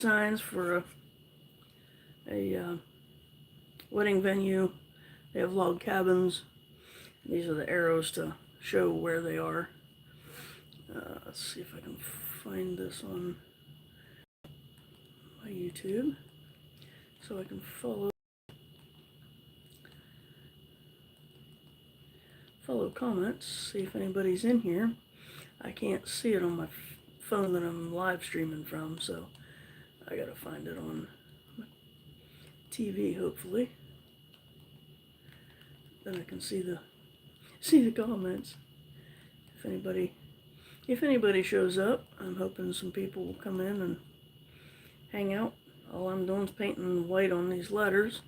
signs for a wedding venue. They have log cabins. These are the arrows to show where they are. Let's see if I can find this on my YouTube so I can follow comments, see if anybody's in here. I can't see it on my phone that I'm live streaming from, so I gotta find it on my TV, hopefully. Then I can see the comments. If anybody shows up, I'm hoping some people will come in and hang out. All I'm doing is painting white on these letters.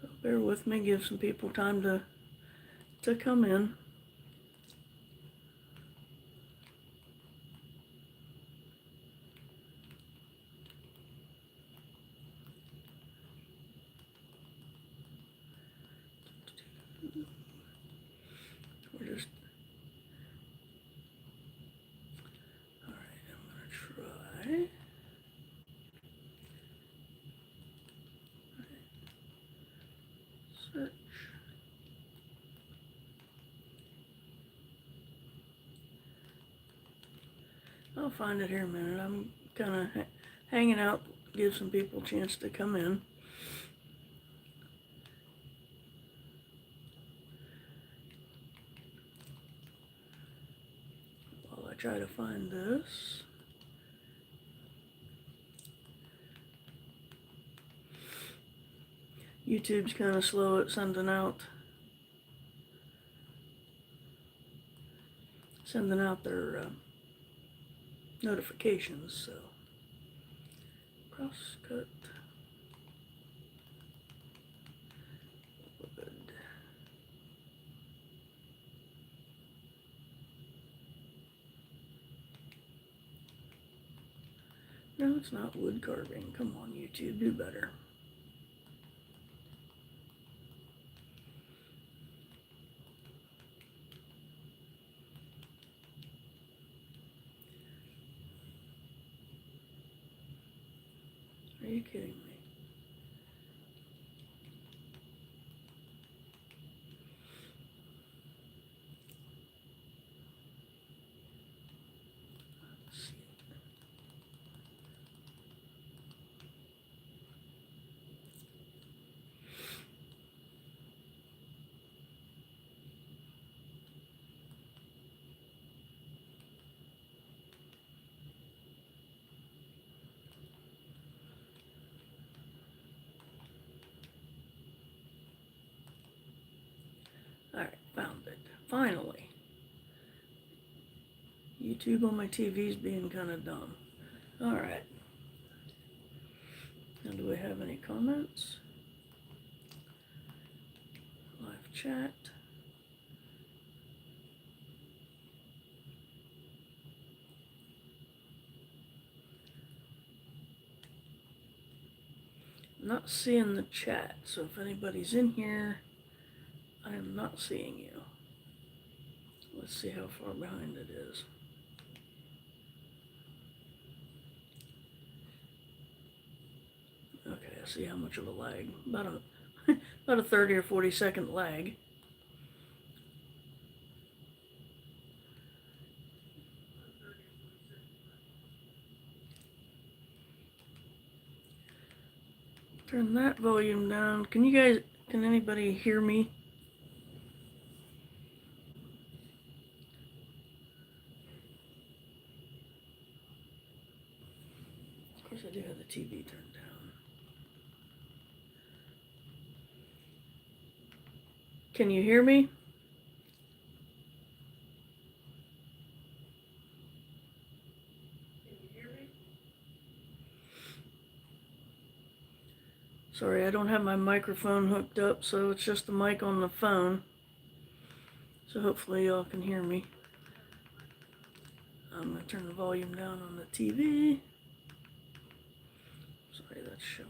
So bear with me, give some people time to come in. Search. I'll find it here in a minute. I'm kind of hanging out, give some people a chance to come in. While I try to find this. YouTube's kind of slow at sending out their notifications, so crosscut wood. No, it's not wood carving. Come on, YouTube, do better. Are you kidding me? Let's see. Alright, found it. Finally. YouTube on my TV's being kind of dumb. Alright. Now, do we have any comments? Live chat. I'm not seeing the chat, so if anybody's in here, I am not seeing you. Let's see how far behind it is. Okay, I see how much of a lag. About a 30 or 40 second lag. Turn that volume down. Can anybody hear me? Of course I do have the TV turned down. Can you hear me? Sorry, I don't have my microphone hooked up, so it's just the mic on the phone. So hopefully y'all can hear me. I'm going to turn the volume down on the TV. Sorry, that's showing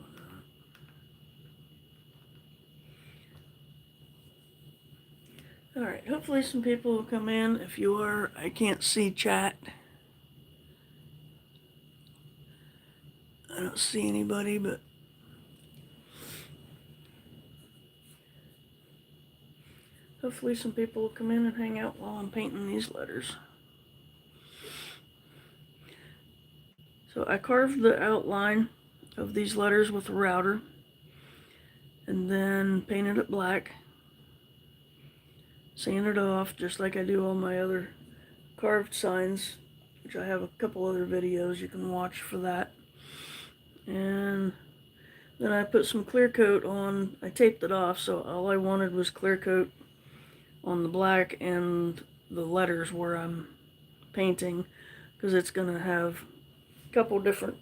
Alright, hopefully some people will come in. If you are, I can't see chat. I don't see anybody, but hopefully some people will come in and hang out while I'm painting these letters. So I carved the outline of these letters with a router and then painted it black. Sanded off just like I do all my other carved signs, which I have a couple other videos you can watch for that. And then I put some clear coat on. I taped it off, so all I wanted was clear coat on the black and the letters where I'm painting, because it's going to have a couple different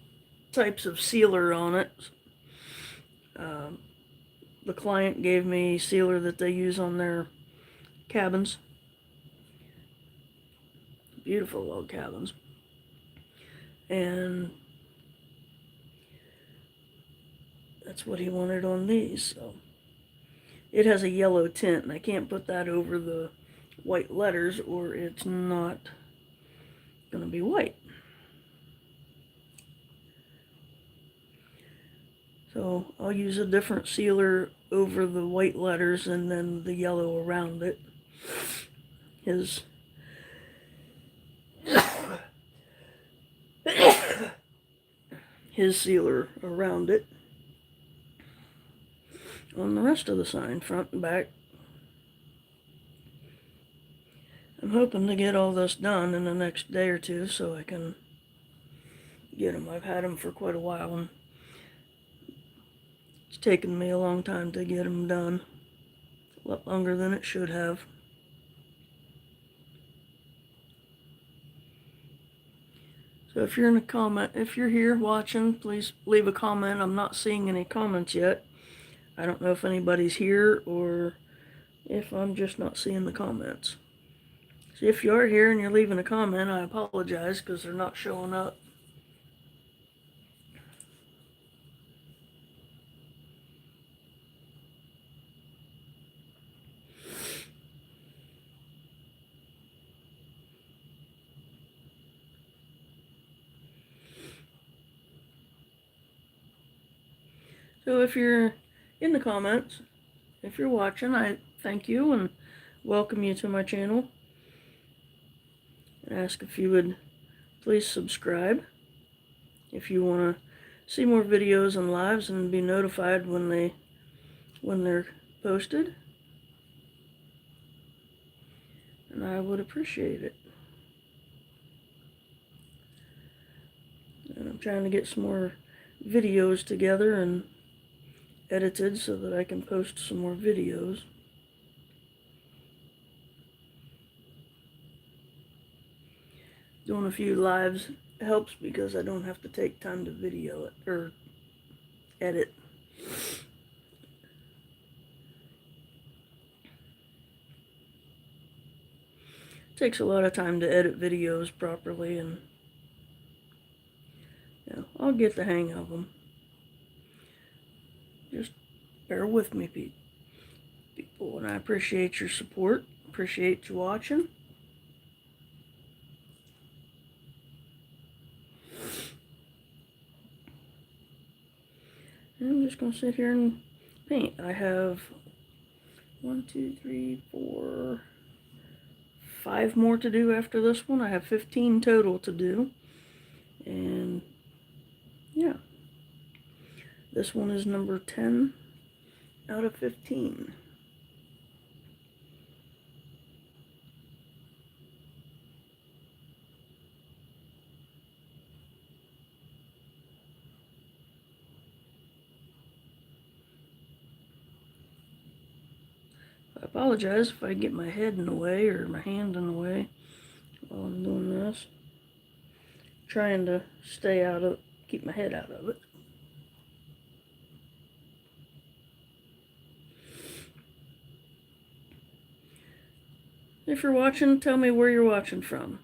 types of sealer on it. The client gave me sealer that they use on their cabins. Beautiful log cabins. And that's what he wanted on these. So it has a yellow tint, and I can't put that over the white letters or it's not going to be white. So I'll use a different sealer over the white letters and then the yellow around it. His sealer around it on the rest of the sign, front and back. I'm hoping to get all this done in the next day or two so I can get them. I've had them for quite a while and it's taken me a long time to get them done. A lot longer than it should have. So if you're in a comment, if you're here watching, please leave a comment. I'm not seeing any comments yet. I don't know if anybody's here or if I'm just not seeing the comments. So if you are here and you're leaving a comment, I apologize because they're not showing up. So if you're in the comments, if you're watching, I thank you and welcome you to my channel. And ask if you would please subscribe if you want to see more videos and lives and be notified when they're posted. And I would appreciate it. And I'm trying to get some more videos together and edited so that I can post some more videos. Doing a few lives helps because I don't have to take time to video it or edit. It takes a lot of time to edit videos properly, and I'll get the hang of them. Just bear with me, people, and I appreciate your support. Appreciate you watching. And I'm just going to sit here and paint. I have 1, 2, 3, 4, 5 more to do after this one. I have 15 total to do. And yeah. This one is number 10 out of 15. I apologize if I get my head in the way or my hand in the way while I'm doing this. Trying to keep my head out of it. If you're watching, tell me where you're watching from.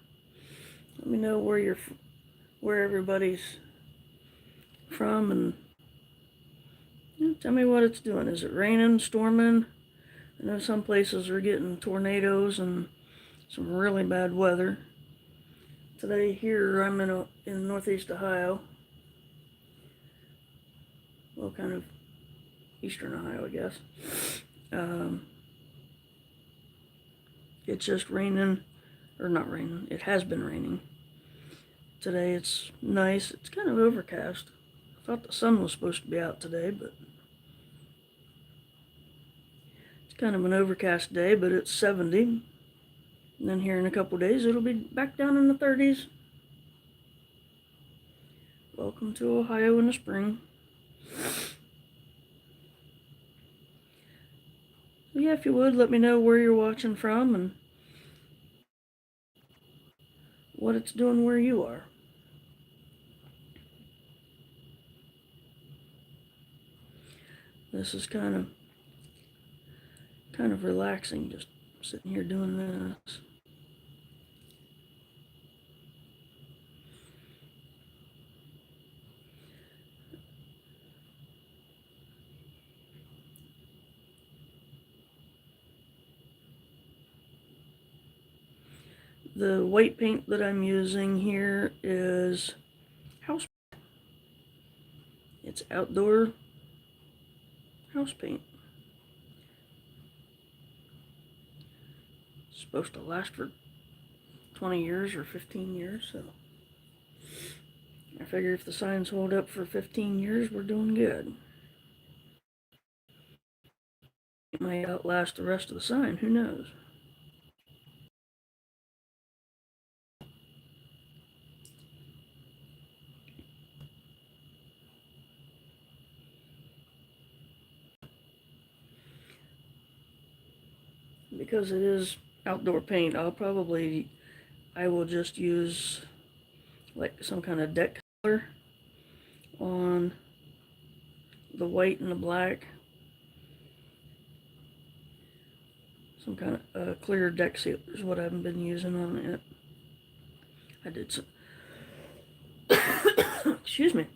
Let me know where everybody's from, and tell me what it's doing. Is it raining, storming? I know some places are getting tornadoes and some really bad weather. Today here I'm in northeast Ohio. Well, kind of eastern Ohio, I guess. It's just raining, or not raining, it has been raining. Today it's nice. It's kind of overcast. I thought the sun was supposed to be out today, but it's kind of an overcast day, but it's 70. And then here in a couple days it'll be back down in the 30s. Welcome to Ohio in the spring. So yeah, if you would, let me know where you're watching from and what it's doing where you are. This is kind of relaxing, just sitting here doing this. The white paint that I'm using here is house paint. It's outdoor house paint. It's supposed to last for 20 years or 15 years, so I figure if the signs hold up for 15 years, we're doing good. It might outlast the rest of the sign, who knows? Because it is outdoor paint, I will just use like some kind of deck color on the white and the black. Some kind of clear deck seal is what I've been using on it. I did some, excuse me,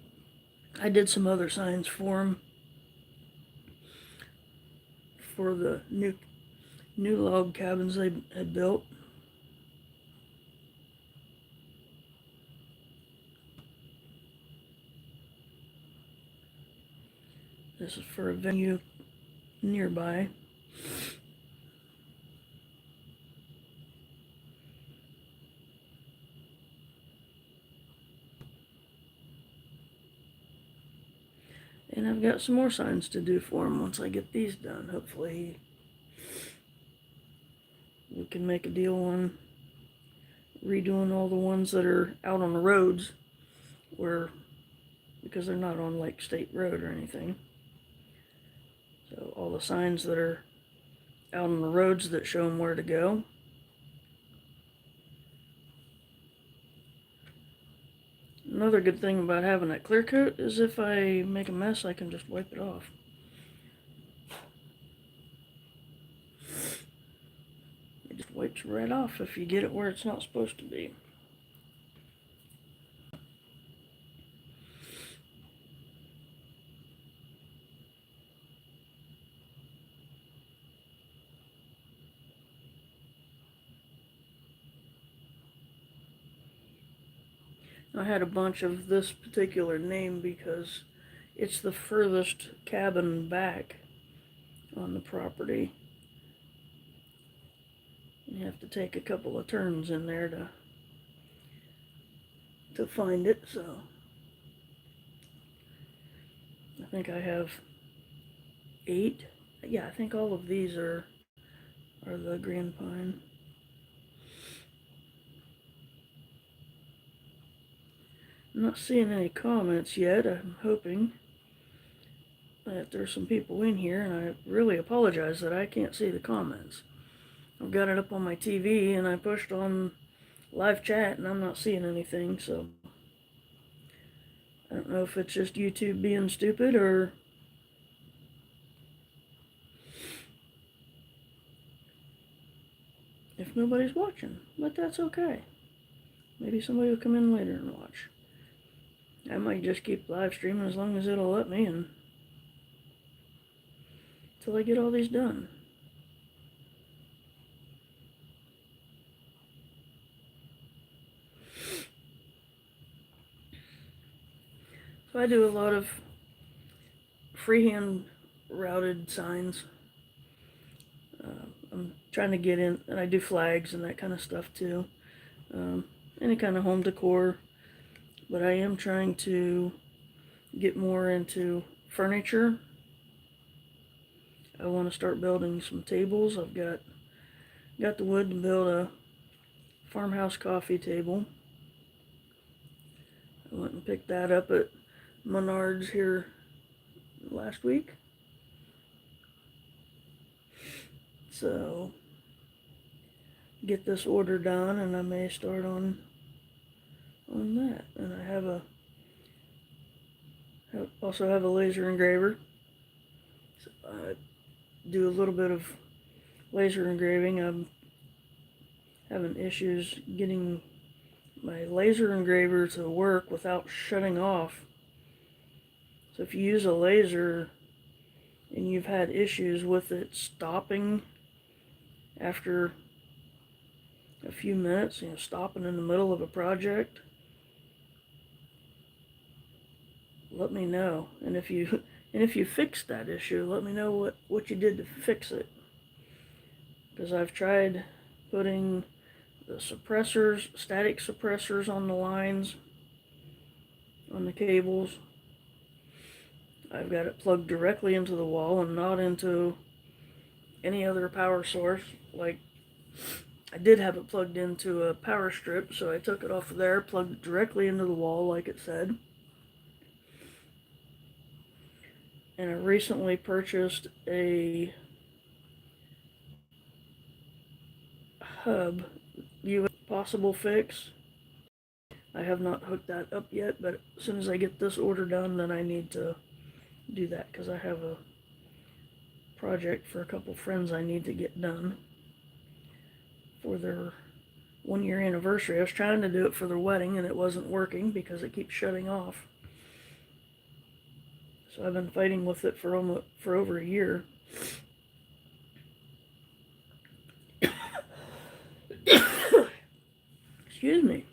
I did some other signs for them for the new log cabins they had built. This is for a venue nearby. And I've got some more signs to do for them once I get these done. Hopefully we can make a deal on redoing all the ones that are out on the roads, because they're not on like state road or anything. So all the signs that are out on the roads that show them where to go. Another good thing about having that clear coat is if I make a mess, I can just wipe it off. It just wipes right off if you get it where it's not supposed to be. I had a bunch of this particular name because it's the furthest cabin back on the property. You have to take a couple of turns in there to find it, so I think I have 8. Yeah, I think all of these are the grand pine. I'm not seeing any comments yet. I'm hoping that there's some people in here, and I really apologize that I can't see the comments. I've got it up on my TV and I pushed on live chat and I'm not seeing anything, so I don't know if it's just YouTube being stupid or if nobody's watching, but that's okay. Maybe somebody will come in later and watch. I might just keep live streaming as long as it'll let me, and until I get all these done. So I do a lot of freehand routed signs. I'm trying to get in, and I do flags and that kind of stuff too. Any kind of home decor, but I am trying to get more into furniture. I want to start building some tables. I've got the wood to build a farmhouse coffee table. I went and picked that up at Menards here last week. So get this order done and I may start on that. And I also have a laser engraver. So I do a little bit of laser engraving. I'm having issues getting my laser engraver to work without shutting off. So if you use a laser and you've had issues with it stopping after a few minutes, stopping in the middle of a project, let me know. And if you fixed that issue, let me know what you did to fix it. Because I've tried putting the suppressors, static suppressors on the lines, on the cables. I've got it plugged directly into the wall and not into any other power source. Like, I did have it plugged into a power strip, so I took it off of there, plugged it directly into the wall like it said. And I recently purchased a hub USB possible fix. I have not hooked that up yet, but as soon as I get this order done, then I need to do that, because I have a project for a couple friends I need to get done for their 1-year anniversary. I was trying to do it for their wedding and it wasn't working because it keeps shutting off. So I've been fighting with it for over a year. Excuse me.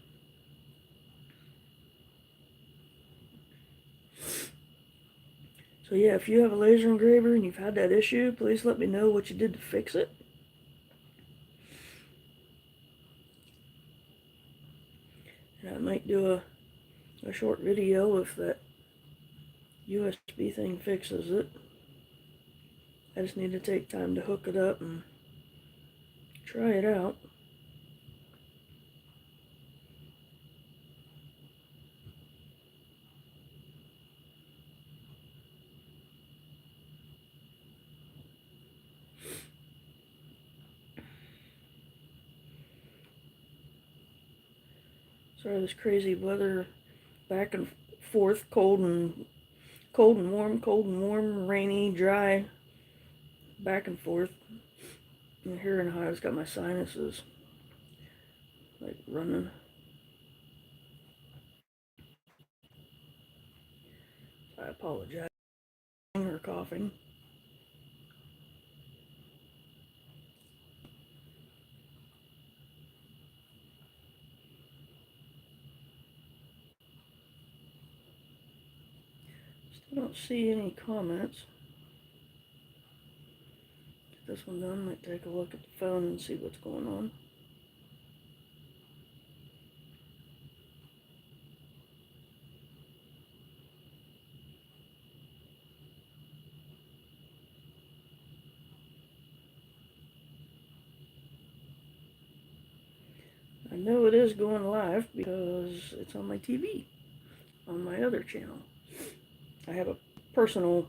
So yeah, if you have a laser engraver and you've had that issue, please let me know what you did to fix it. And I might do a short video if that USB thing fixes it. I just need to take time to hook it up and try it out. Sorry, this crazy weather, back and forth, cold and warm, rainy, dry, back and forth. And here in Ohio, I've got my sinuses like running. I apologize for coughing. Still don't see any comments. Get this one done. Might take a look at the phone and see what's going on. I know it is going live because it's on my TV, on my other channel. I have a personal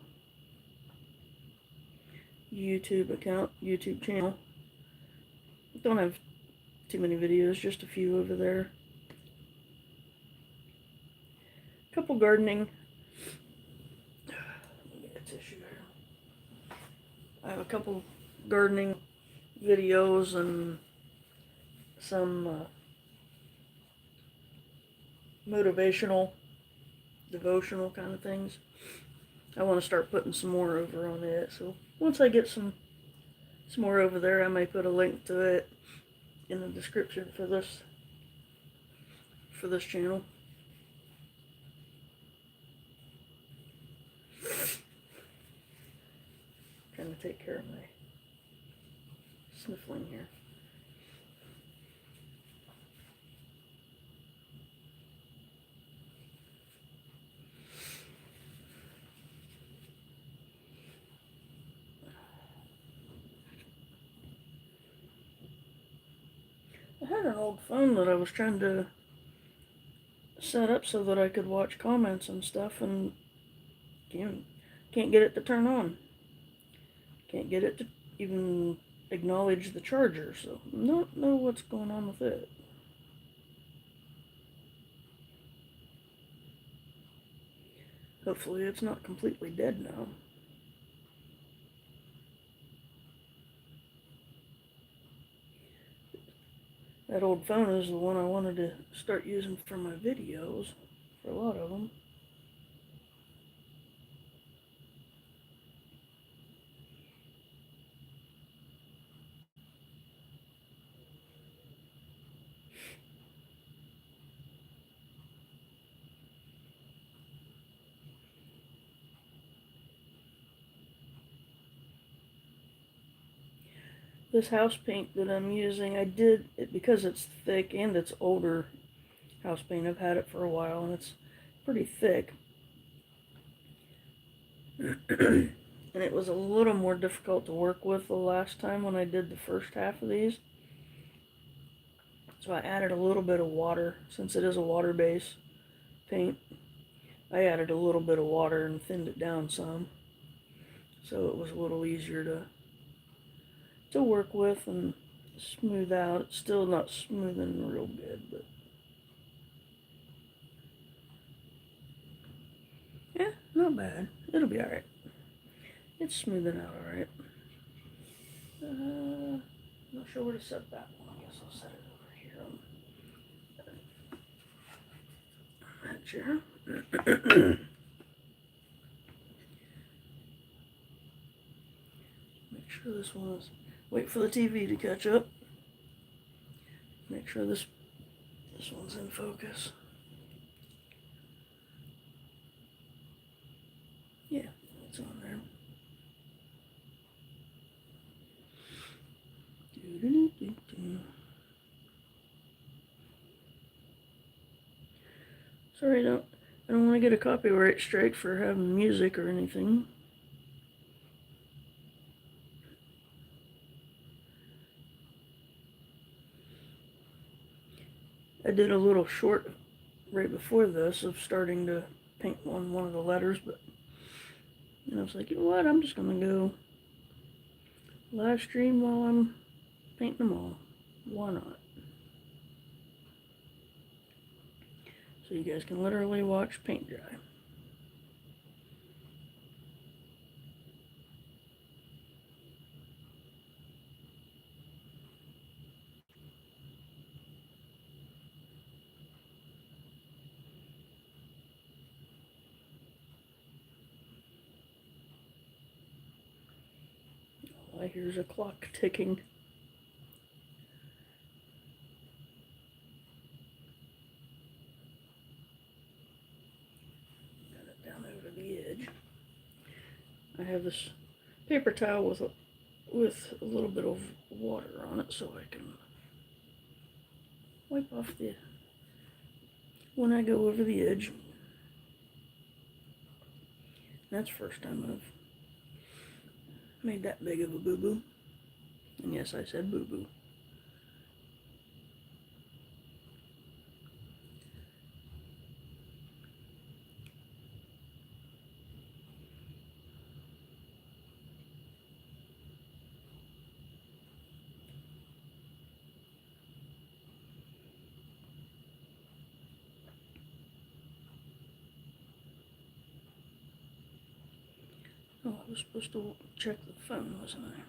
YouTube account, YouTube channel. I don't have too many videos, just a few over there. A couple gardening. Let me get a tissue here. I have a couple gardening videos and some motivational, devotional kind of things. I want to start putting some more over on it. So once I get some more over there, I may put a link to it in the description for this channel. kind of take care of my sniffling here. I had an old phone that I was trying to set up so that I could watch comments and stuff, and can't get it to turn on. Can't get it to even acknowledge the charger, so I don't know what's going on with it. Hopefully it's not completely dead now. That old phone is the one I wanted to start using for my videos, for a lot of them. This house paint that I'm using, I did it because it's thick and it's older house paint. I've had it for a while and it's pretty thick. And it was a little more difficult to work with the last time when I did the first half of these. So I added a little bit of water, since it is a water-based paint. I added a little bit of water and thinned it down some, so it was a little easier to work with and smooth out. It's still not smoothing real good, but yeah, not bad. It'll be alright. It's smoothing out alright. Not sure where to set that one. I guess I'll set it over here on that chair. Make sure this one is... Wait for the TV to catch up. Make sure this one's in focus. Yeah, it's on there. Sorry, I don't want to get a copyright strike for having music or anything. I did a little short right before this of starting to paint on one of the letters, but I was like, you know what, I'm just going to go live stream while I'm painting them all. Why not? So you guys can literally watch paint dry. All I hear is a clock ticking. Got it down over the edge. I have this paper towel with a little bit of water on it so I can wipe off the when I go over the edge. That's the first time I've made that big of a boo-boo. And yes, I said boo-boo. Oh, I was supposed to check the phone, wasn't I?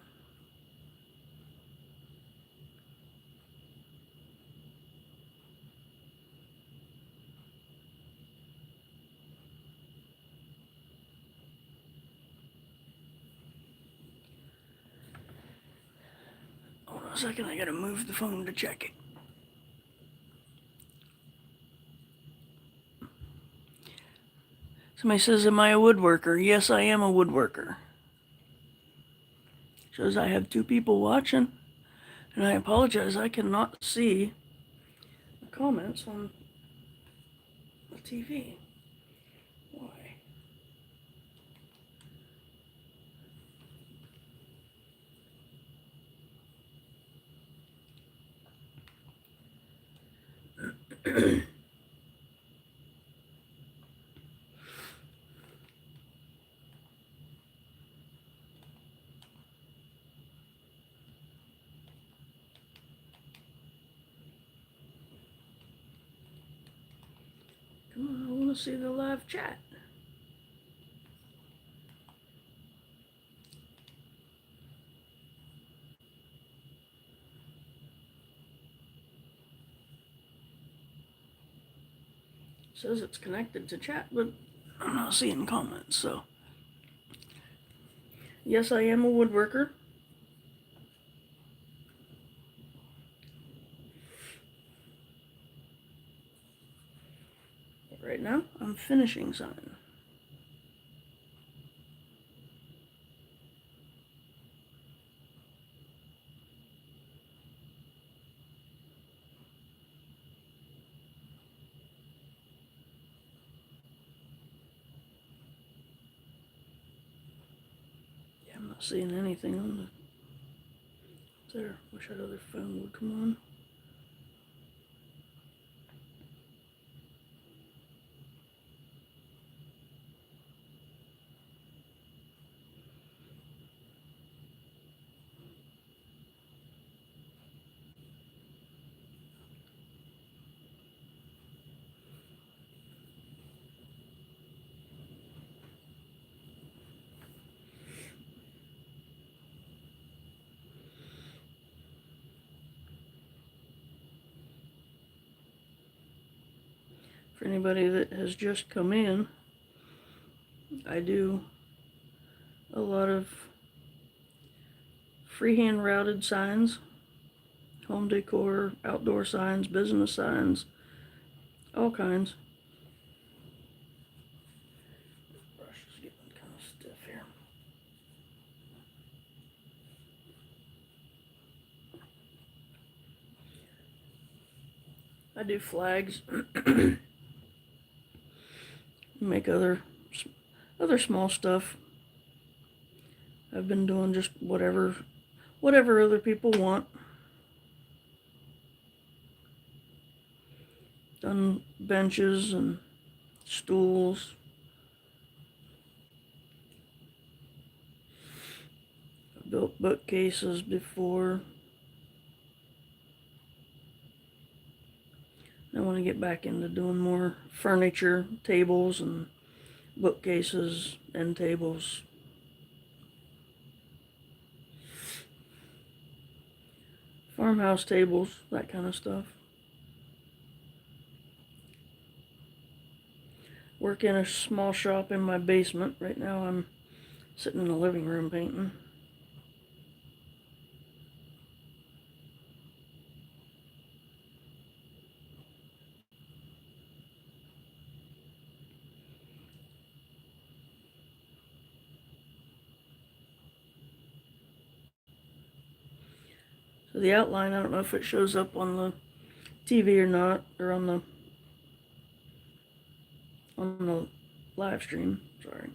Hold on a second, I gotta move the phone to check it. Somebody says, am I a woodworker? Yes, I am a woodworker. Shows I have 2 people watching, and I apologize, I cannot see the comments on the TV. Why? Come on, I want to see the live chat. It says it's connected to chat, but I'm not seeing comments, so. Yes, I am a woodworker. But right now, I'm finishing something. Yeah, I'm not seeing anything on the there. Wish that other phone would come on. For anybody that has just come in, I do a lot of freehand routed signs, home decor, outdoor signs, business signs, all kinds. This brush is getting kind of stiff here. I do flags, make other small stuff. I've been doing just whatever other people want. Done benches and stools. I've built bookcases before. I want to get back into doing more furniture, tables and bookcases, end tables. Farmhouse tables, that kind of stuff. Work in a small shop in my basement. Right now I'm sitting in the living room painting. So the outline, I don't know if it shows up on the TV or not, or on the live stream, sorry.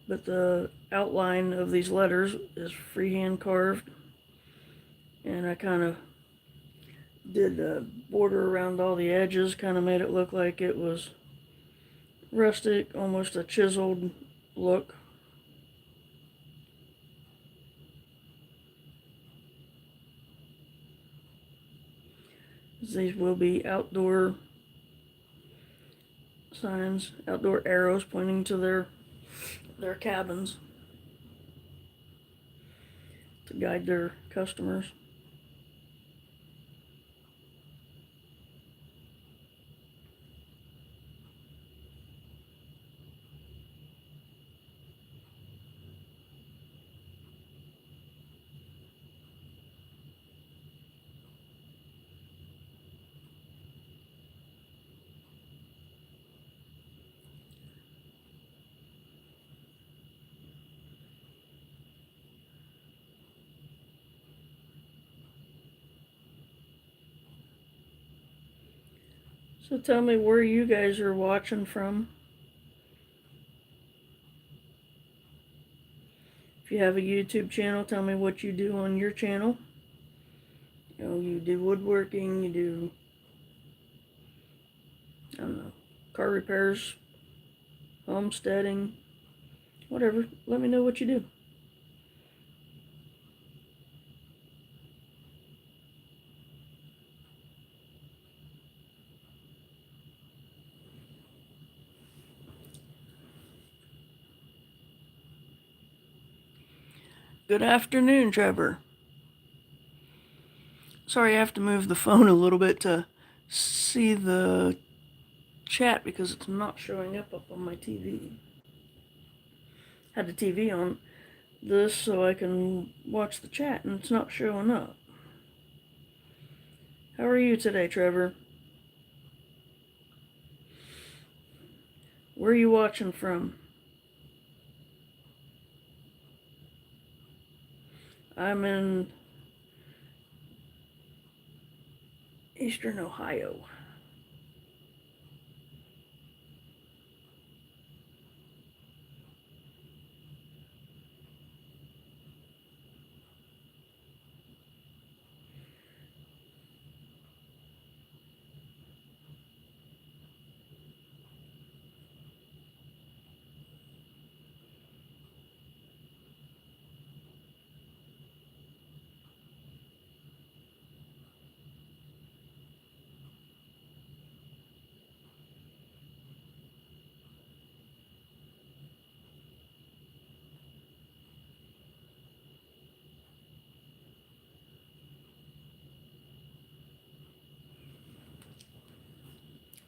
But the outline of these letters is freehand carved, and I kind of did a border around all the edges, kind of made it look like it was rustic, almost a chiseled look. These will be outdoor signs, outdoor arrows pointing to their cabins to guide their customers. So tell me where you guys are watching from. If you have a YouTube channel, tell me what you do on your channel. You know, you do woodworking, you do, I don't know, car repairs, homesteading, whatever. Let me know what you do. Good afternoon, Trevor. Sorry, I have to move the phone a little bit to see the chat because it's not showing up on my TV. Had the TV on this so I can watch the chat and it's not showing up. How are you today, Trevor? Where are you watching from? I'm in Eastern Ohio.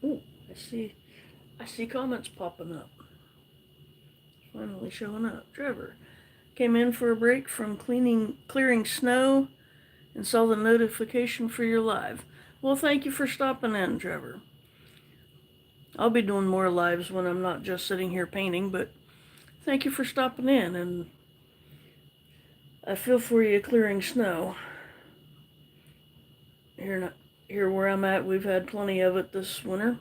Oh, I see comments popping up. Finally showing up. Trevor came in for a break from clearing snow and saw the notification for your live. Well, thank you for stopping in, Trevor. I'll be doing more lives when I'm not just sitting here painting, but thank you for stopping in, and I feel for you clearing snow. Here where I'm at, we've had plenty of it this winter.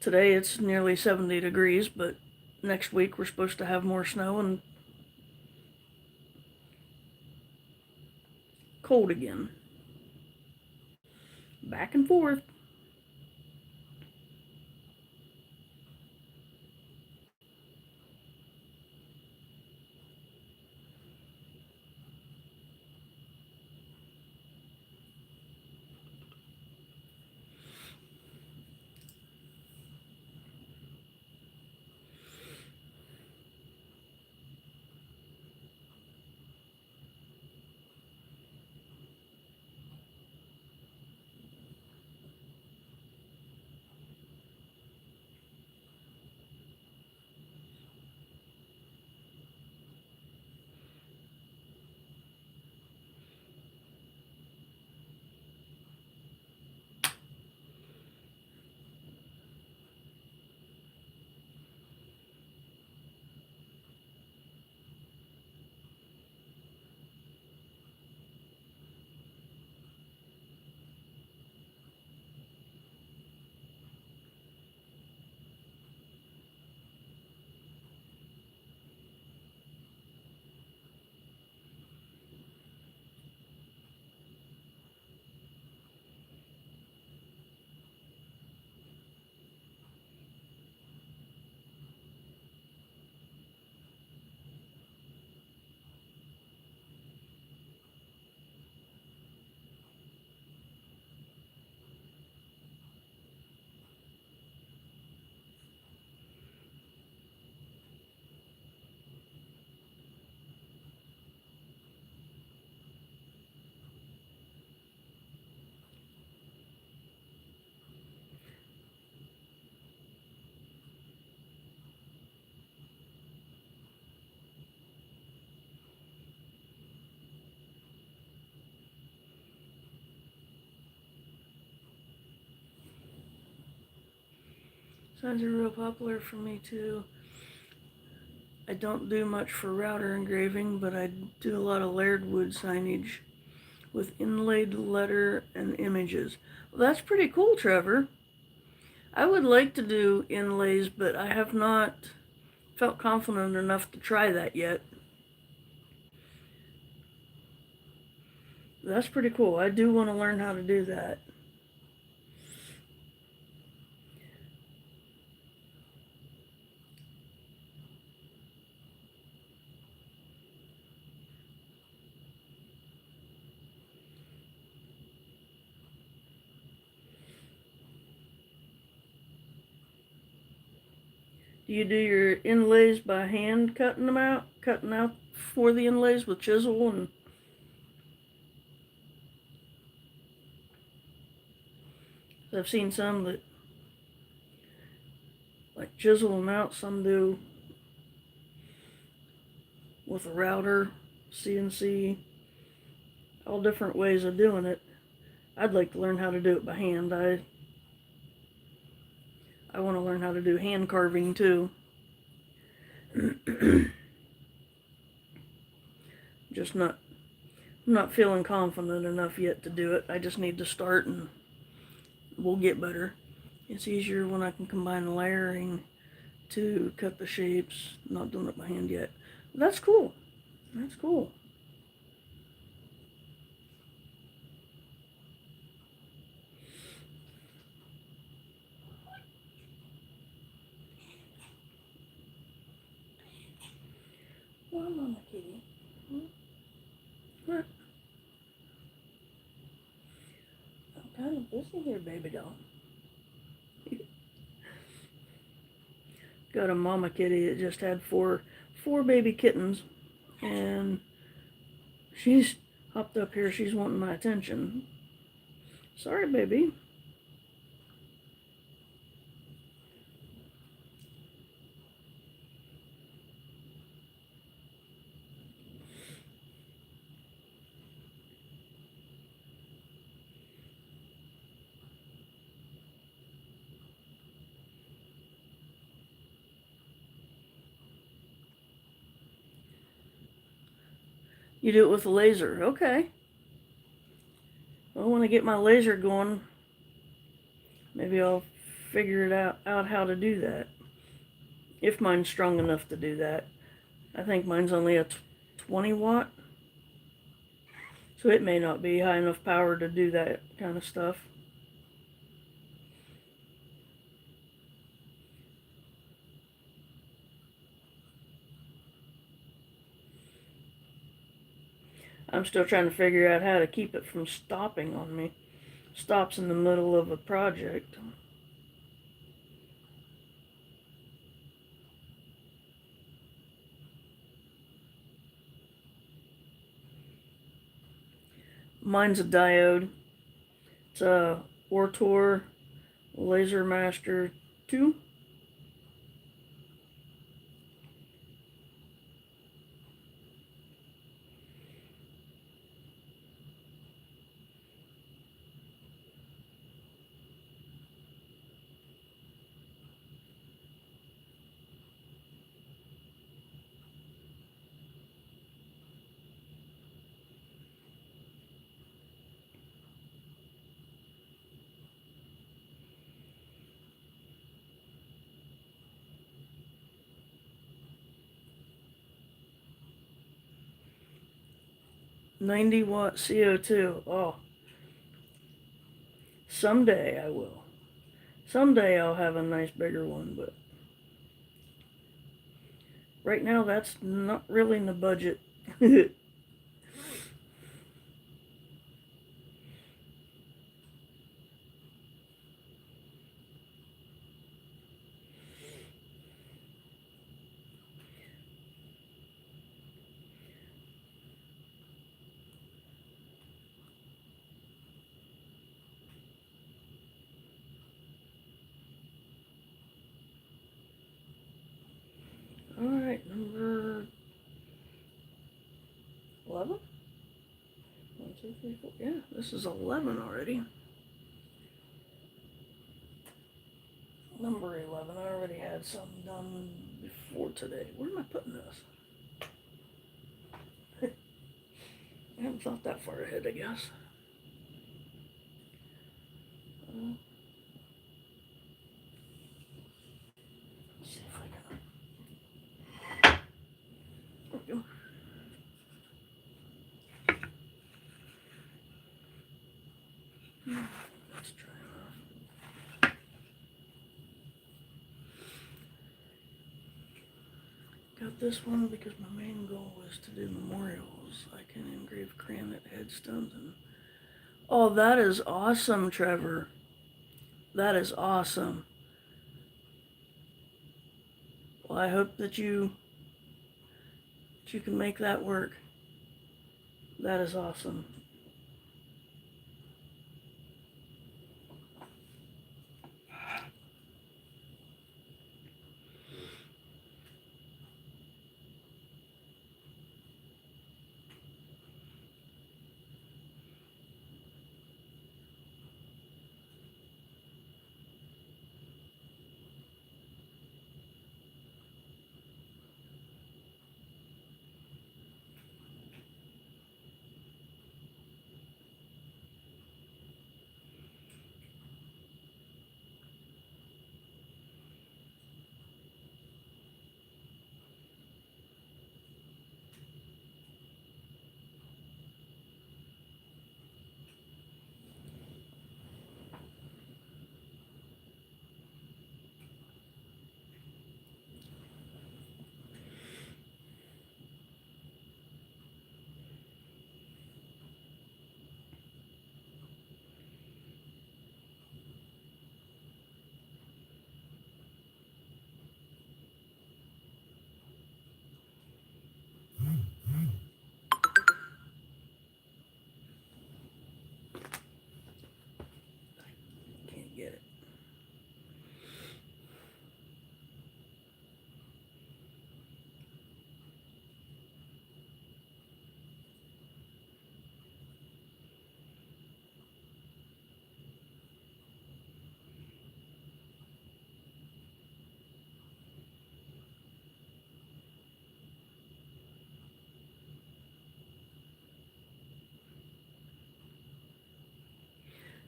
Today it's nearly 70 degrees, but next week we're supposed to have more snow and cold again. Back and forth. Signs are real popular for me too. I don't do much for router engraving, but I do a lot of layered wood signage with inlaid letter and images. Well, that's pretty cool, Trevor. I would like to do inlays, but I have not felt confident enough to try that yet. That's pretty cool. I do want to learn how to do that. Do you do your inlays by hand cutting them out? Cutting out for the inlays with chisel and... I've seen some that like chisel them out, some do with a router, CNC, all different ways of doing it. I'd like to learn how to do it by hand. I want to learn how to do hand carving too. Just not feeling confident enough yet to do it. I just need to start and we'll get better. It's easier when I can combine the layering to cut the shapes. Not doing it by hand yet. That's cool. That's cool. Well, Mama Kitty. What? I'm kind of busy here, baby doll. Got a mama kitty that just had four baby kittens, and she's hopped up here. She's wanting my attention. Sorry, baby. You do it with a laser. Okay. Well, when I get my laser going, maybe I'll figure it out how to do that. If mine's strong enough to do that. I think mine's only a 20 watt. So it may not be high enough power to do that kind of stuff. I'm still trying to figure out how to keep it from stopping on me. Stops in the middle of a project. Mine's a diode. It's a Ortor Laser Master 2. $90 watt CO2. Oh, someday I will. Someday I'll have a nice bigger one, but right now that's not really in the budget. Alright, number 11? 1, 2, 3, 4. Yeah, this is 11 already. Number 11. I already had some done before today. Where am I putting this? I haven't thought that far ahead, I guess. Let's see if I can. There we go. Let's try it. Got this one because my main goal is to do memorials. I can engrave granite headstones and oh, that is awesome, Trevor. That is awesome. Well, I hope that you can make that work. That is awesome. Can't get it.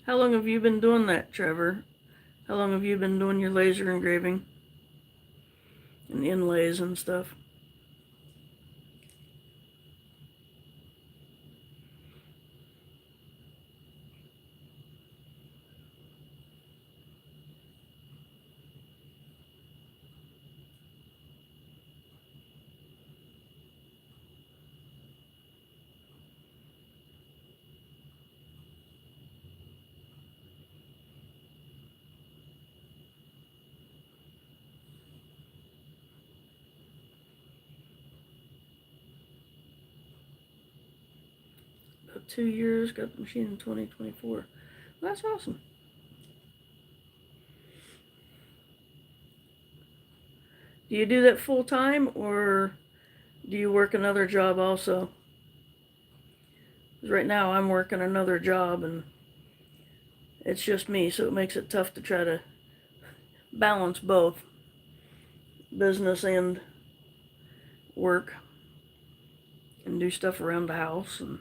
How long have you been doing that, Trevor? How long have you been doing your laser engraving and inlays and stuff? About 2 years, got the machine in 2024. That's awesome. Do you do that full time or do you work another job also? 'Cause right now I'm working another job and it's just me, so it makes it tough to try to balance both business and work and do stuff around the house. And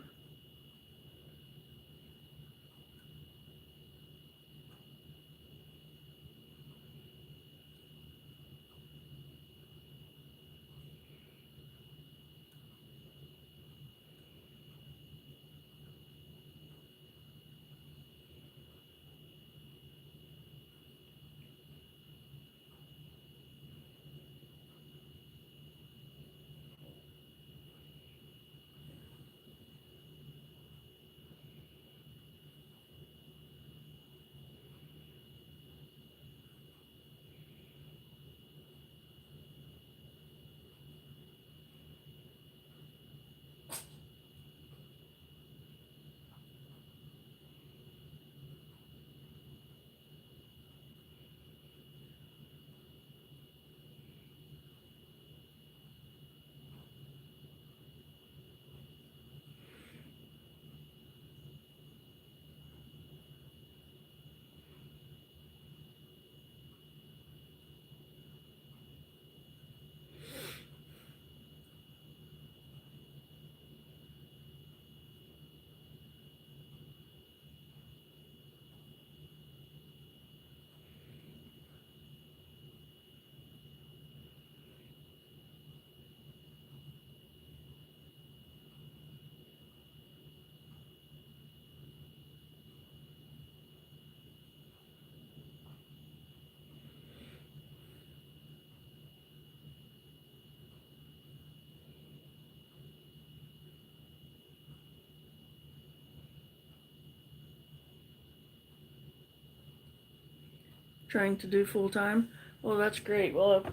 trying to do full-time? Well, that's great. Well,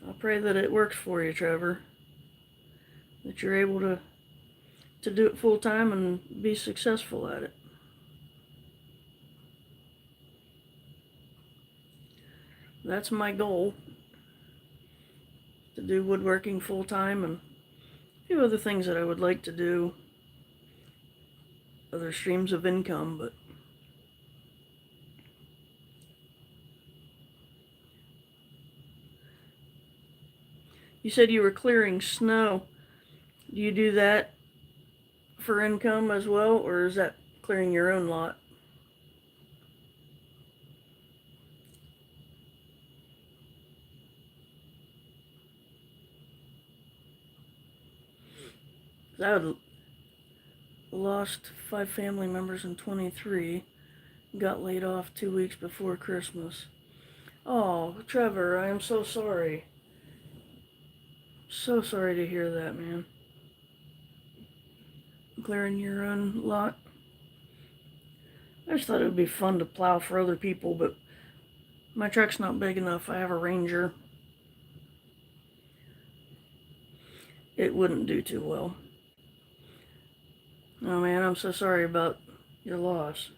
I pray that it works for you, Trevor. That you're able to do it full-time and be successful at it. That's my goal, to do woodworking full-time, and a few other things that I would like to do, other streams of income. But you said you were clearing snow. Do you do that for income as well, or is that clearing your own lot? I had lost 5 family members in 23, got laid off 2 weeks before Christmas. Oh, Trevor, I am so sorry. So sorry to hear that, man. Clearing your own lot. I just thought it would be fun to plow for other people, but my truck's not big enough. I have a Ranger. It wouldn't do too well. Oh man, I'm so sorry about your loss.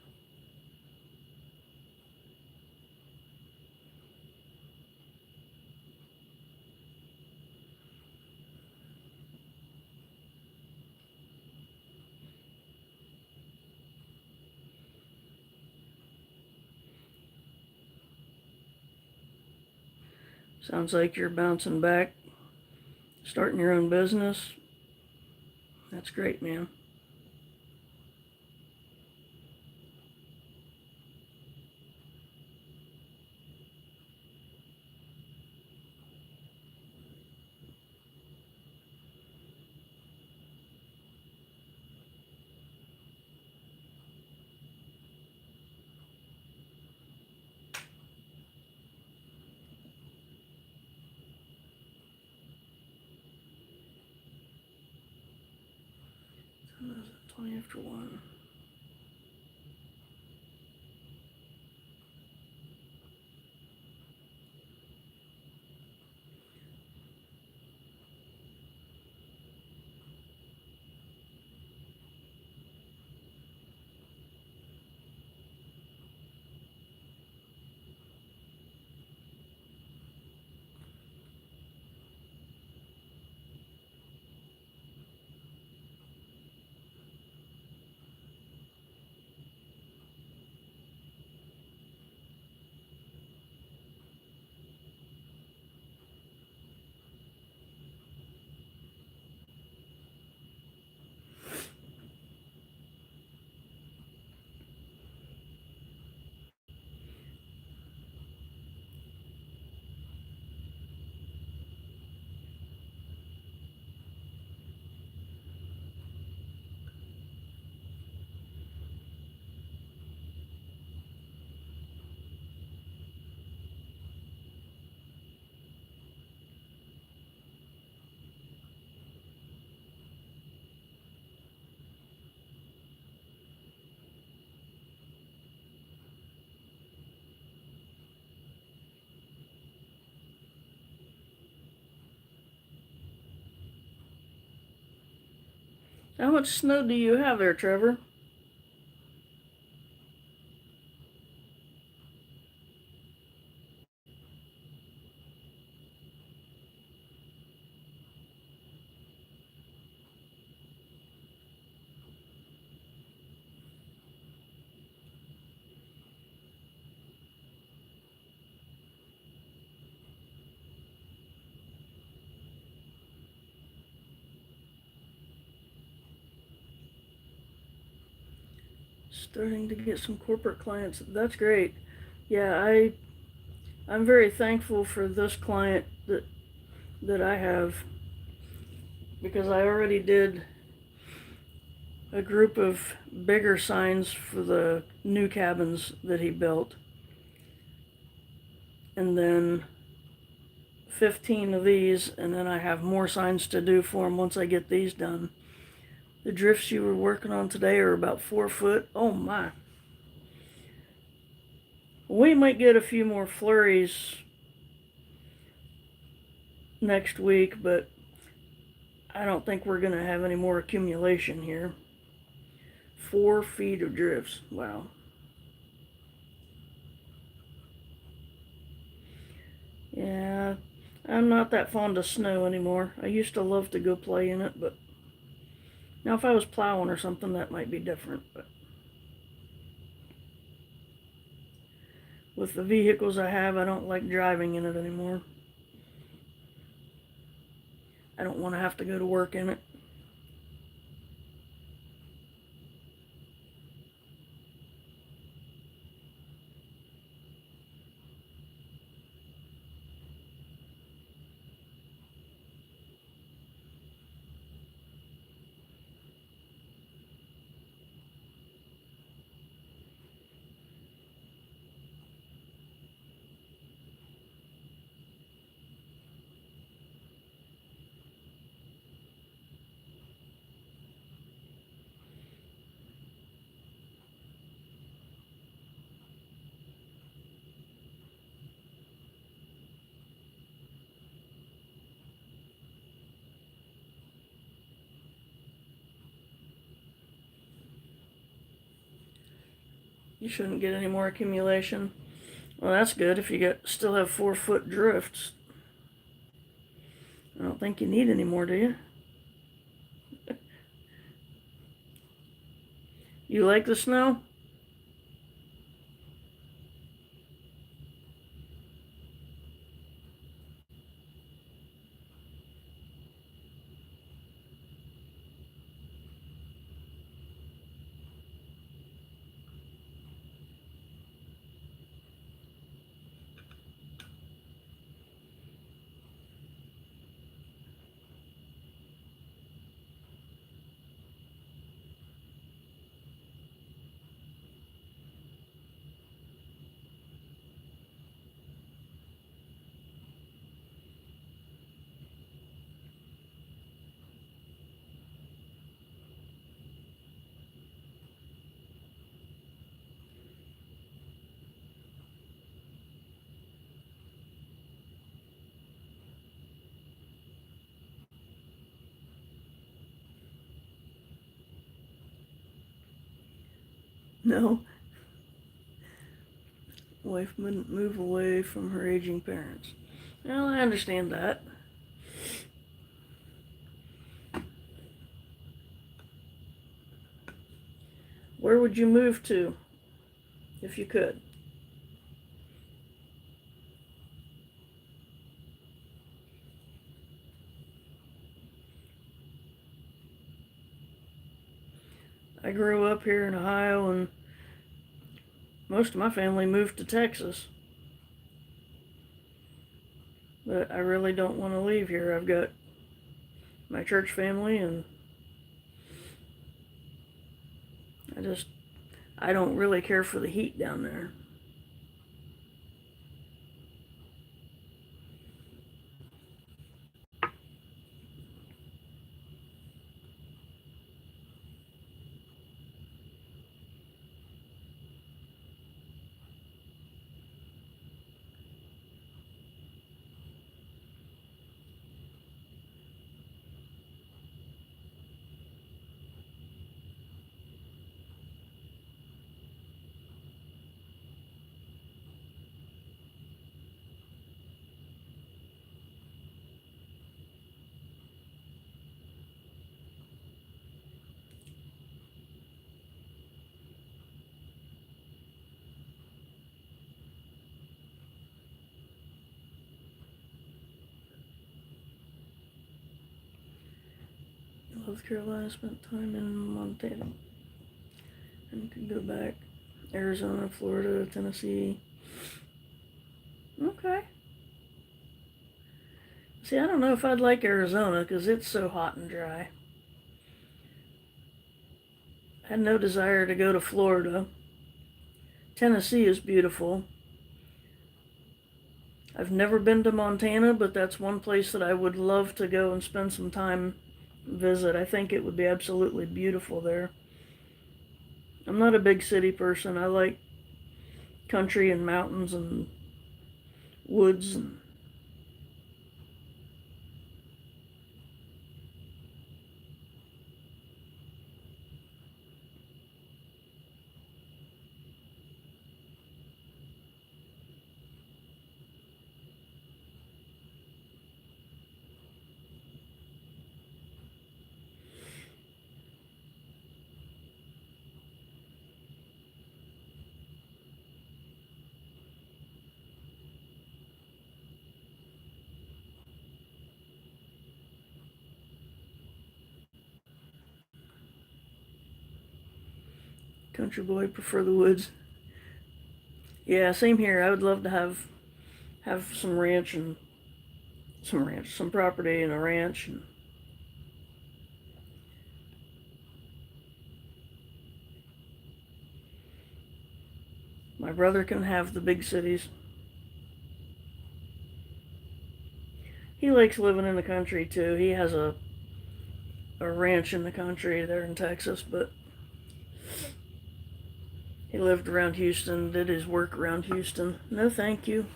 Sounds like you're bouncing back, starting your own business. That's great, man. What is it, 20 after 1? How much snow do you have there, Trevor? Starting to get some corporate clients. That's great. Yeah, I'm very thankful for this client that I have, because I already did a group of bigger signs for the new cabins that he built, and then 15 of these, and then I have more signs to do for him once I get these done. The drifts you were working on today are about 4 foot. Oh my. We might get a few more flurries next week, but I don't think we're going to have any more accumulation here. 4 feet of drifts. Wow. Yeah, I'm not that fond of snow anymore. I used to love to go play in it, but now if I was plowing or something, that might be different. But with the vehicles I have, I don't like driving in it anymore. I don't want to have to go to work in it. You shouldn't get any more accumulation. Well, that's good if you still have 4-foot drifts. I don't think you need any more, do you? You like the snow? No. Wife wouldn't move away from her aging parents. Well, I understand that. Where would you move to if you could? I grew up here in Ohio, and most of my family moved to Texas. But I really don't want to leave here. I've got my church family, and I don't really care for the heat down there. North Carolina, spent time in Montana, and could go back. Arizona, Florida, Tennessee. Okay. See, I don't know if I'd like Arizona because it's so hot and dry. I had no desire to go to Florida. Tennessee is beautiful. I've never been to Montana, but that's one place that I would love to go and spend some time visit. I think it would be absolutely beautiful there. I'm not a big city person. I like country and mountains and woods and country boy prefer the woods. Yeah, same here. I would love to have some some property and a ranch. And my brother can have the big cities. He likes living in the country too. He has a ranch in the country there in Texas, but he lived around Houston, did his work around Houston. No, thank you.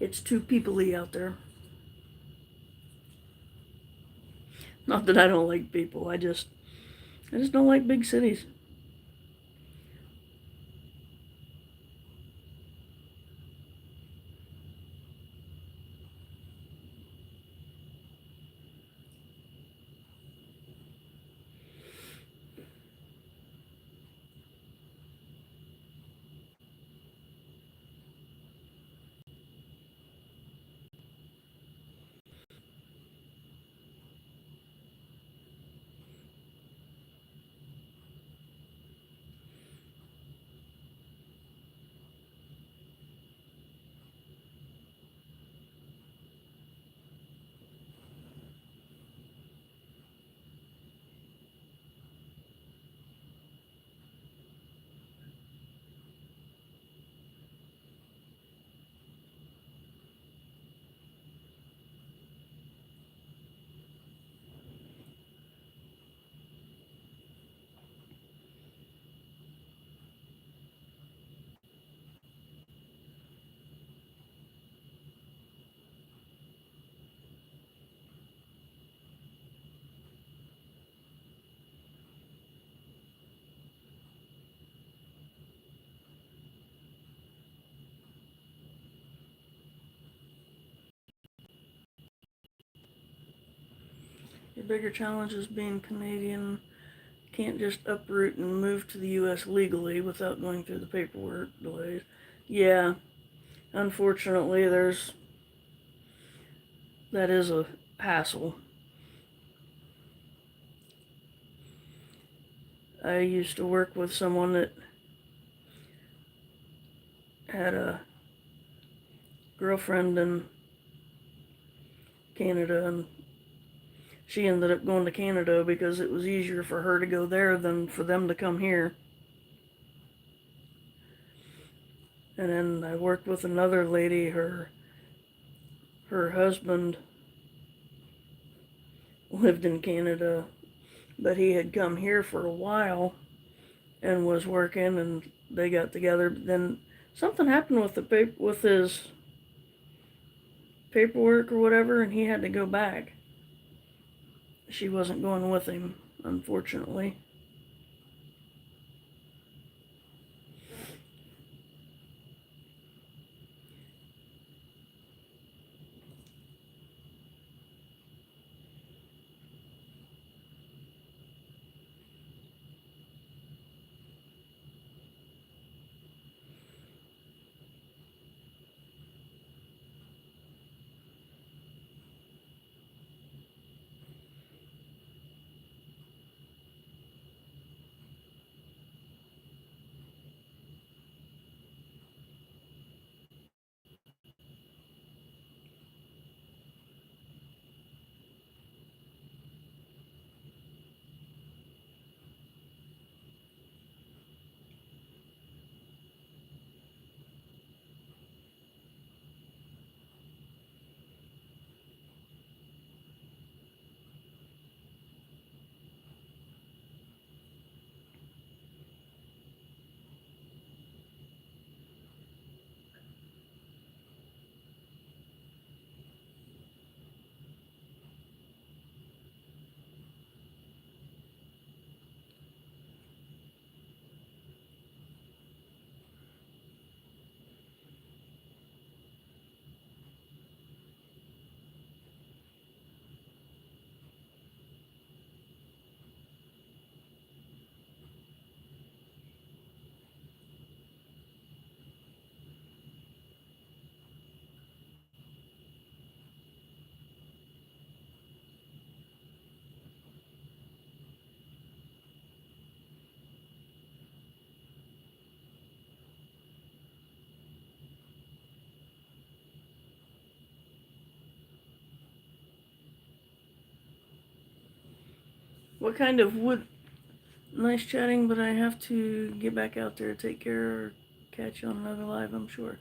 It's too people-y out there. Not that I don't like people, I just don't like big cities. Your bigger challenge is being Canadian. Can't just uproot and move to the U.S. legally without going through the paperwork delays. Yeah, unfortunately, that is a hassle. I used to work with someone that had a girlfriend in Canada, and she ended up going to Canada because it was easier for her to go there than for them to come here. And then I worked with another lady, her husband lived in Canada, but he had come here for a while and was working, and they got together. Then something happened with his paperwork or whatever, and he had to go back. She wasn't going with him, unfortunately. What kind of wood? Nice chatting, but I have to get back out there, take care, or catch you on another live, I'm sure.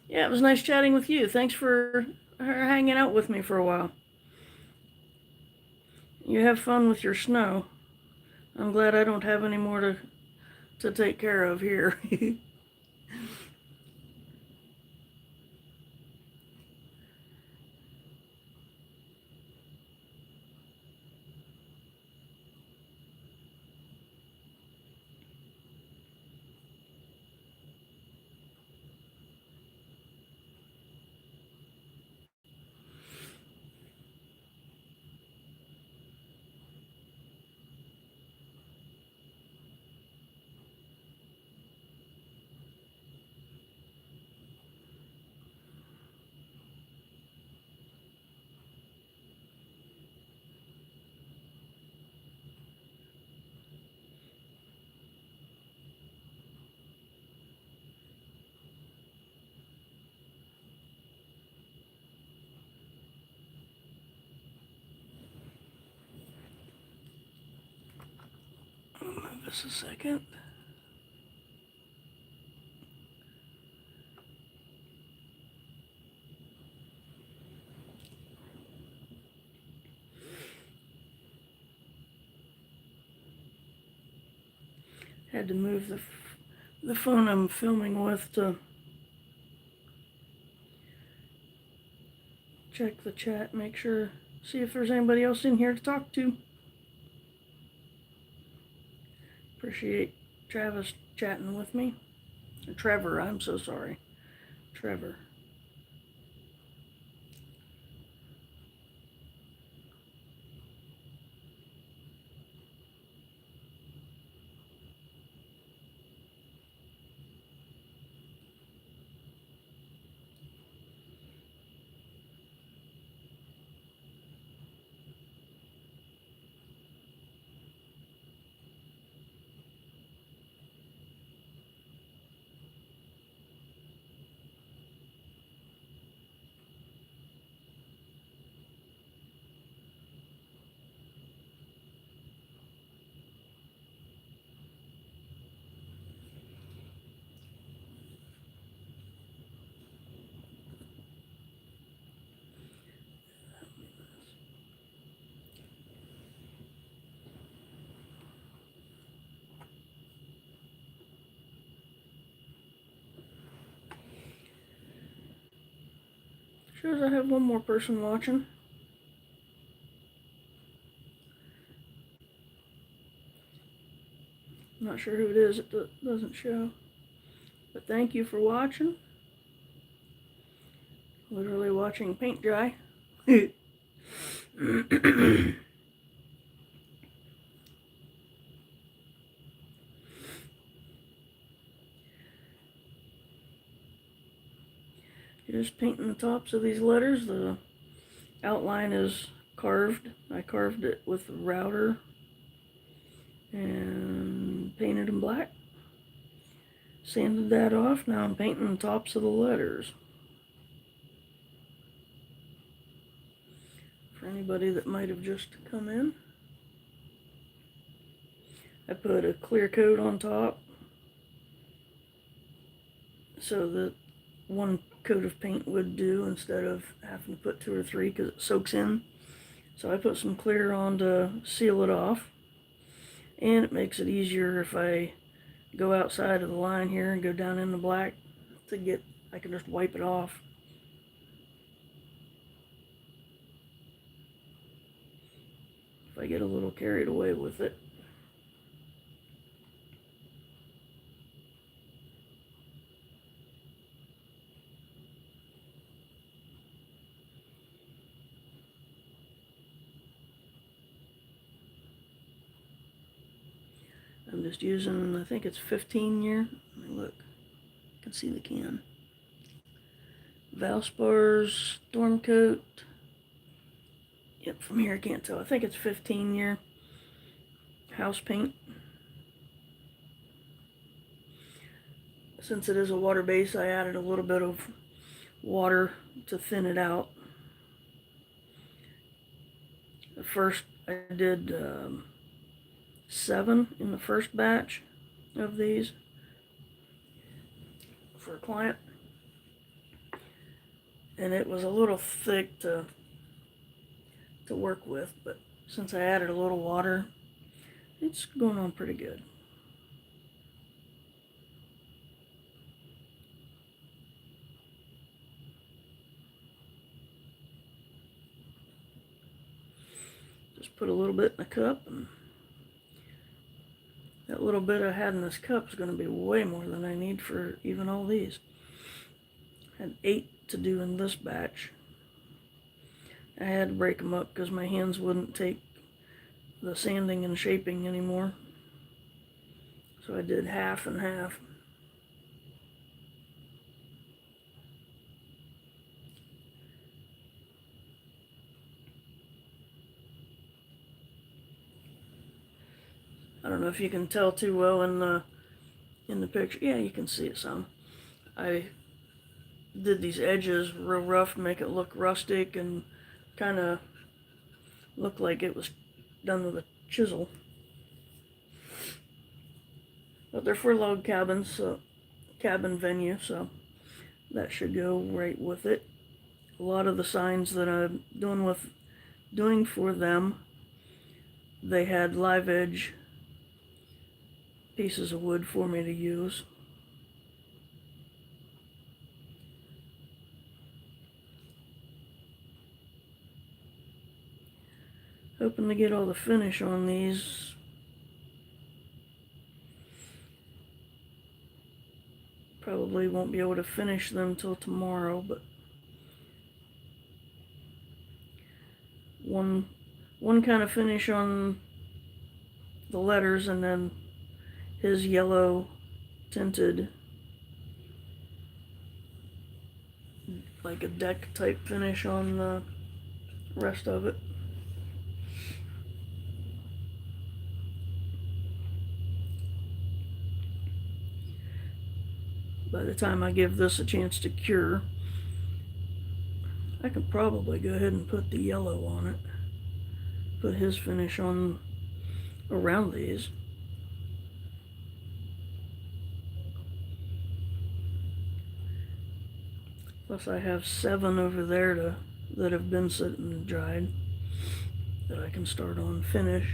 Yeah, it was nice chatting with you. Thanks for hanging out with me for a while. You have fun with your snow. I'm glad I don't have any more to take care of here. Just a second. Had to move the phone I'm filming with to check the chat, make sure, see if there's anybody else in here to talk to. Appreciate Travis chatting with me. Trevor, I'm so sorry. Trevor. Shows I have one more person watching. I'm not sure who it is, it doesn't show. But thank you for watching. Literally watching paint dry. Just painting the tops of these letters. The outline is carved. I carved it with the router and painted them black. Sanded that off. Now I'm painting the tops of the letters. For anybody that might have just come in, I put a clear coat on top so that one coat of paint would do instead of having to put 2 or 3 because it soaks in. So I put some clear on to seal it off, and it makes it easier if I go outside of the line here and go down in the black I can just wipe it off. If I get a little carried away with it. I'm just using, I think it's 15 year. Let me look. You can see the can. Valspar's Storm Coat. Yep, from here I can't tell. I think it's 15 year house paint. Since it is a water base, I added a little bit of water to thin it out. At first I did 7 in the first batch of these for a client, and it was a little thick to work with, but since I added a little water, it's going on pretty good. Just put a little bit in the cup, and that little bit I had in this cup is going to be way more than I need for even all these. I had 8 to do in this batch. I had to break them up because my hands wouldn't take the sanding and shaping anymore. So I did half and half. I don't know if you can tell too well in the picture. Yeah, you can see it some. I did these edges real rough to make it look rustic and kind of look like it was done with a chisel. But they're for log cabins, so cabin venue, so that should go right with it. A lot of the signs that I'm doing for them, they had live edge pieces of wood for me to use. Hoping to get all the finish on these. Probably won't be able to finish them till tomorrow, but one kind of finish on the letters, and then his yellow tinted, like a deck type finish on the rest of it. By the time I give this a chance to cure, I could probably go ahead and put the yellow on it. Put his finish on around these. Plus I have 7 over there that have been sitting and dried that I can start on finish.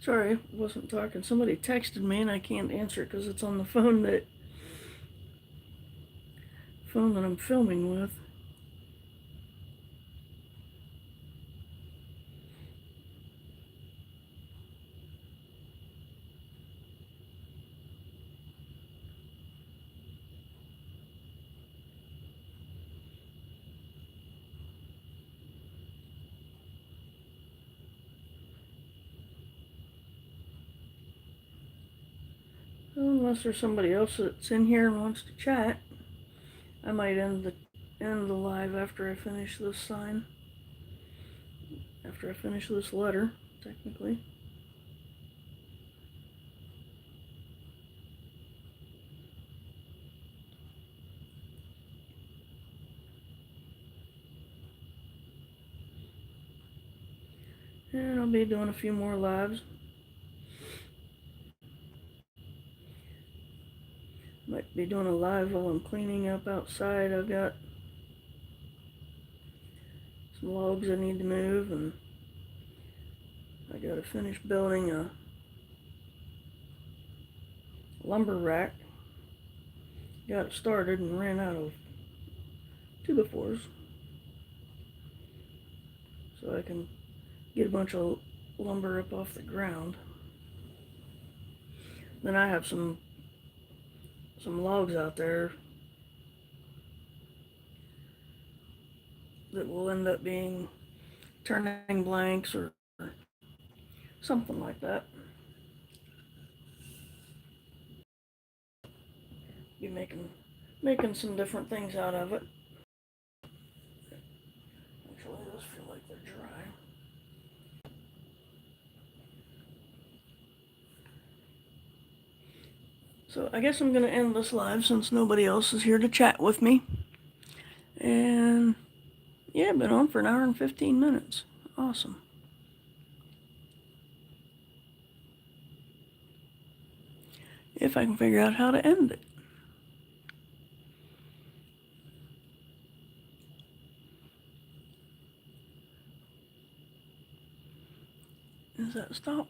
Sorry, I wasn't talking. Somebody texted me and I can't answer it because it's on the phone that I'm filming with. Unless there's somebody else that's in here and wants to chat, I might end the live after I finish this sign. After I finish this letter, technically. And I'll be doing a few more lives. Might be doing a live while I'm cleaning up outside. I've got some logs I need to move, and I gotta finish building a lumber rack. Got it started and ran out of 2x4s. So I can get a bunch of lumber up off the ground. Then I have some logs out there that will end up being turning blanks or something like that. Be making some different things out of it. Actually, those feel like they're dry. So I guess I'm going to end this live since nobody else is here to chat with me. And yeah, been on for an hour and 15 minutes. Awesome. If I can figure out how to end it. Is that stop?